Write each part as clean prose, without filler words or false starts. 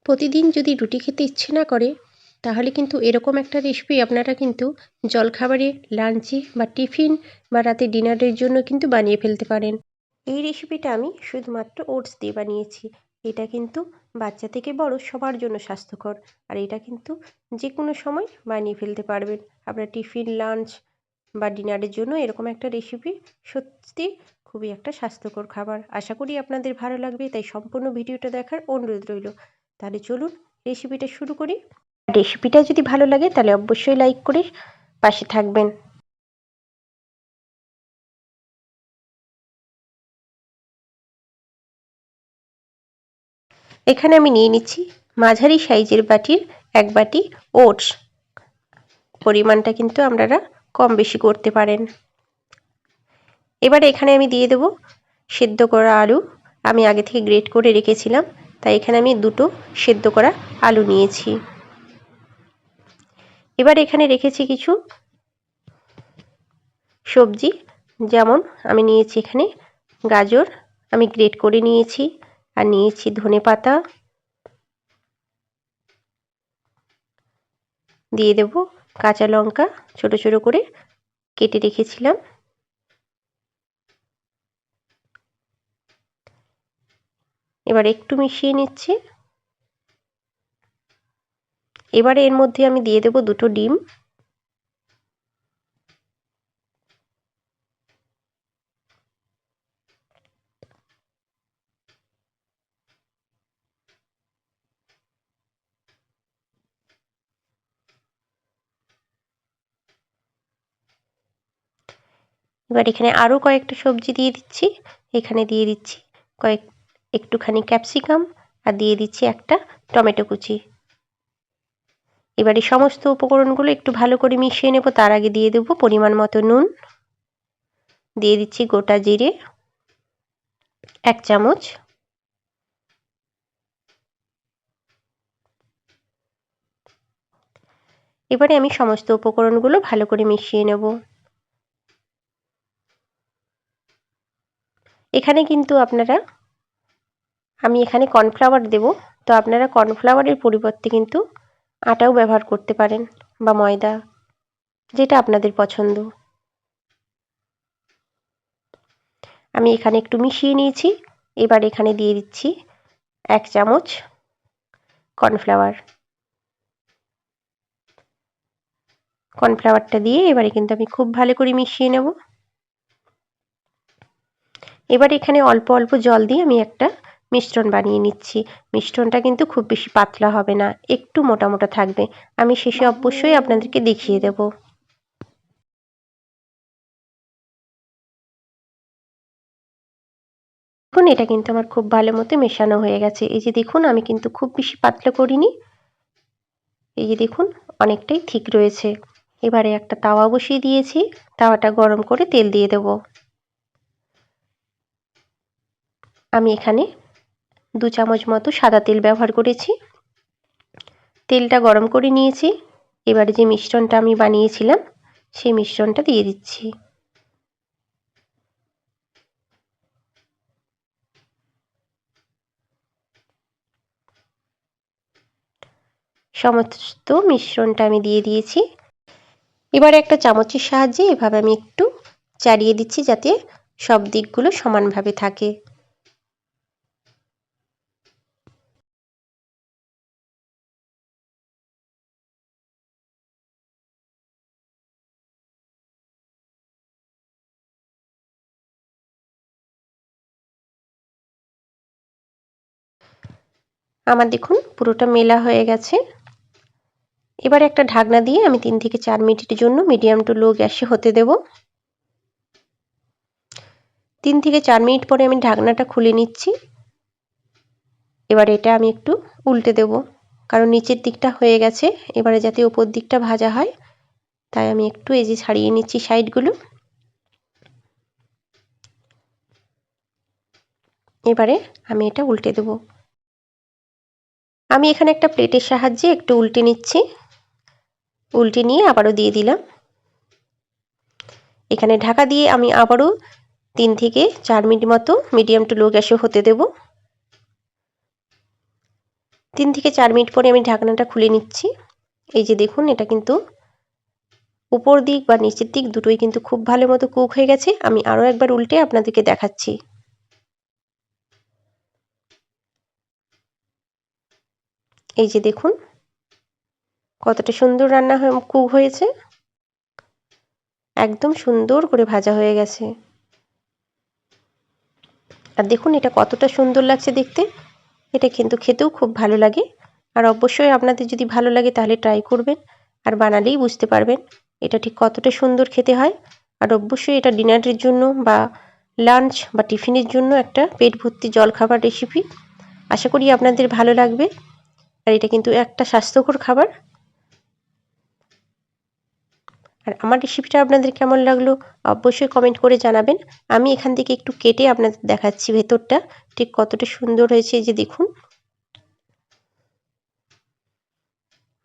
প্রতিদিন যদি রুটি খেতে ইচ্ছে না করে তাহলে কিন্তু এরকম একটা রেসিপি আপনারা কিন্তু জলখাবারে, লাঞ্চে বা টিফিন বা রাতে ডিনারের জন্য কিন্তু বানিয়ে ফেলতে পারেন। এই রেসিপিটা আমি শুধুমাত্র ওটস দিয়ে বানিয়েছি। এটা কিন্তু বাচ্চা থেকে বড় সবার জন্য স্বাস্থ্যকর, আর এটা কিন্তু যে কোনো সময় বানিয়ে ফেলতে পারবেন। আপনার টিফিন, লাঞ্চ বা ডিনারের জন্য এরকম একটা রেসিপি সত্যি খুবই একটা স্বাস্থ্যকর খাবার। আশা করি আপনাদের ভালো লাগবে, তাই সম্পূর্ণ ভিডিওটা দেখার অনুরোধ রইল। তাহলে চলুন রেসিপিটা শুরু করি। রেসিপিটা যদি ভালো লাগে তাহলে অবশ্যই লাইক করে পাশে থাকবেন। এখানে আমি নিয়ে নিচ্ছি মাঝারি সাইজের বাটির 1 বাটি ওটস। পরিমাণটা কিন্তু আপনারা কম বেশি করতে পারেন। এবারে এখানে আমি দিয়ে দেব সেদ্ধ করা আলু। আমি আগে থেকে গ্রেট করে রেখেছিলাম, তাই এখানে আমি 2টো সেদ্ধ করা আলু নিয়েছি। এবার এখানে রেখেছি কিছু সবজি, যেমন আমি নিয়েছি এখানে গাজর, আমি গ্রেট করে নিয়েছি, আর নিয়েছি ধনেপাতা, দিয়ে দেব কাঁচা লঙ্কা ছোট ছোট করে কেটে রেখেছিলাম। এবার একটু মিশিয়ে নিচ্ছি। এবারে এর মধ্যে আমি দিয়ে দেব 2টো ডিম। এবার এখানে আরও কয়েকটা সবজি দিয়ে দিচ্ছি। এখানে দিয়ে দিচ্ছি একটুখানি ক্যাপসিকাম, আর দিয়ে দিচ্ছি একটা টমেটো কুচি। এবারে সমস্ত উপকরণগুলো একটু ভালো করে মিশিয়ে নেব। তার আগে দিয়ে দেব পরিমাণ মতো নুন, দিয়ে দিচ্ছি গোটা জিরে 1 চামচ, এবারে আমি সমস্ত উপকরণগুলো ভালো করে মিশিয়ে নেব। এখানে কিন্তু আমি এখানে কর্নফ্লাওয়ার দেব, তো আপনারা কর্নফ্লাওয়ারের পরিবর্তে কিন্তু আটাও ব্যবহার করতে পারেন বা ময়দা, যেটা আপনাদের পছন্দ। আমি এখানে একটু মিশিয়ে নিয়েছি। এবার এখানে দিয়ে দিচ্ছি 1 চামচ কর্নফ্লাওয়ার। কর্নফ্লাওয়ারটা দিয়ে এবারে কিন্তু আমি খুব ভালো করে মিশিয়ে নেব। এবার এখানে অল্প অল্প জল দিয়ে আমি একটা মিশ্রণ বানিয়ে নিচ্ছি। মিশ্রণটা কিন্তু খুব বেশি পাতলা হবে না, একটু মোটা মোটা থাকবে। আমি শেষে অবশ্যই আপনাদেরকে দেখিয়ে দেব। দেখুন এটা কিন্তু আমার খুব ভালো মতো মেশানো হয়ে গেছে। এই যে দেখুন, আমি কিন্তু খুব বেশি পাতলা করিনি। এই যে দেখুন অনেকটাই ঠিক রয়েছে। এবারে একটা তাওয়া বসিয়ে দিয়েছি, তাওয়াটা গরম করে তেল দিয়ে দেব। আমি এখানে 2 চামচ মতো সাদা তেল ব্যবহার করেছি। তেলটা গরম করে নিয়েছি। এবারে যে মিশ্রণটা আমি বানিয়েছিলাম সেই মিশ্রণটা দিয়ে দিচ্ছি। সমস্ত মিশ্রণটা আমি দিয়ে দিয়েছি। এবারে একটা চামচের সাহায্যে এভাবে আমি একটু চাড়িয়ে দিচ্ছি, যাতে সব দিকগুলো সমানভাবে থাকে। আমার দেখুন পুরোটা মেলা হয়ে গেছে। এবারে একটা ঢাকনা দিয়ে আমি 3 থেকে 4 মিনিটের জন্য মিডিয়াম টু লো গ্যাসে হতে দেব। 3 থেকে 4 মিনিট পরে আমি ঢাকনাটা খুলে নিচ্ছি। এবার এটা আমি একটু উল্টে দেব, কারণ নিচের দিকটা হয়ে গেছে। এবারে যাতে উপর দিকটা ভাজা হয়, তাই আমি একটু এই যে ছাড়িয়ে নিচ্ছি সাইডগুলো। এবারে আমি এটা উল্টে দেব। আমি এখানে একটা প্লেটের সাহায্যে একটু উল্টে নিচ্ছি। উল্টে নিয়ে আবারও দিয়ে দিলাম। এখানে ঢাকা দিয়ে আমি আবারও 3 থেকে 4 মিনিট মতো মিডিয়াম টু লো গ্যাসে হতে দেব। 3 থেকে 4 মিনিট পরে আমি ঢাকনাটা খুলে নিচ্ছি। এই যে দেখুন, এটা কিন্তু উপর দিক বা নিচের দিক দুটোই কিন্তু খুব ভালো মতো কুক হয়ে গেছে। আমি আরও একবার উল্টে আপনাদেরকে দেখাচ্ছি। এই যে দেখুন কতটা সুন্দর রান্না কুক হয়েছে, একদম সুন্দর করে ভাজা হয়ে গেছে। আর দেখুন এটা কতটা সুন্দর লাগছে দেখতে। এটা কিন্তু খেতেও খুব ভালো লাগে। আর অবশ্যই আপনাদের যদি ভালো লাগে তাহলে ট্রাই করবেন, আর বানালেই বুঝতে পারবেন এটা ঠিক কতটা সুন্দর খেতে হয়। আর অবশ্যই এটা ডিনারের জন্য বা লাঞ্চ বা টিফিনের জন্য একটা পেট ভর্তি জলখাবার রেসিপি। আশা করি আপনাদের ভালো লাগবে। আর এটা কিন্তু একটা স্বাস্থ্যকর খাবার। আর আমার রেসিপিটা আপনাদের কেমন লাগলো অবশ্যই কমেন্ট করে জানাবেন। আমি এখান থেকে একটু কেটে আপনাদের দেখাচ্ছি ভেতরটা ঠিক কতটা সুন্দর হয়েছে। এই যে দেখুন,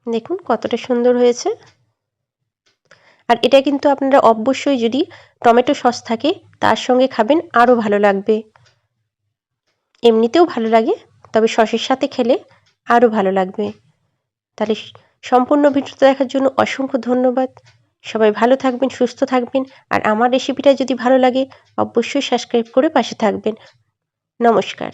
দেখুন কতটা সুন্দর হয়েছে। আর এটা কিন্তু আপনারা অবশ্যই যদি টমেটো সস থাকে তার সঙ্গে খাবেন, আরও ভালো লাগবে। এমনিতেও ভালো লাগে, তবে সসের সাথে খেলে আরও ভালো লাগবে। তাহলে সম্পূর্ণ ভিডিওটা দেখার জন্য অসংখ্য ধন্যবাদ। সবাই ভালো থাকবেন, সুস্থ থাকবেন। আর আমার রেসিপিটা যদি ভালো লাগে অবশ্যই সাবস্ক্রাইব করে পাশে থাকবেন। নমস্কার।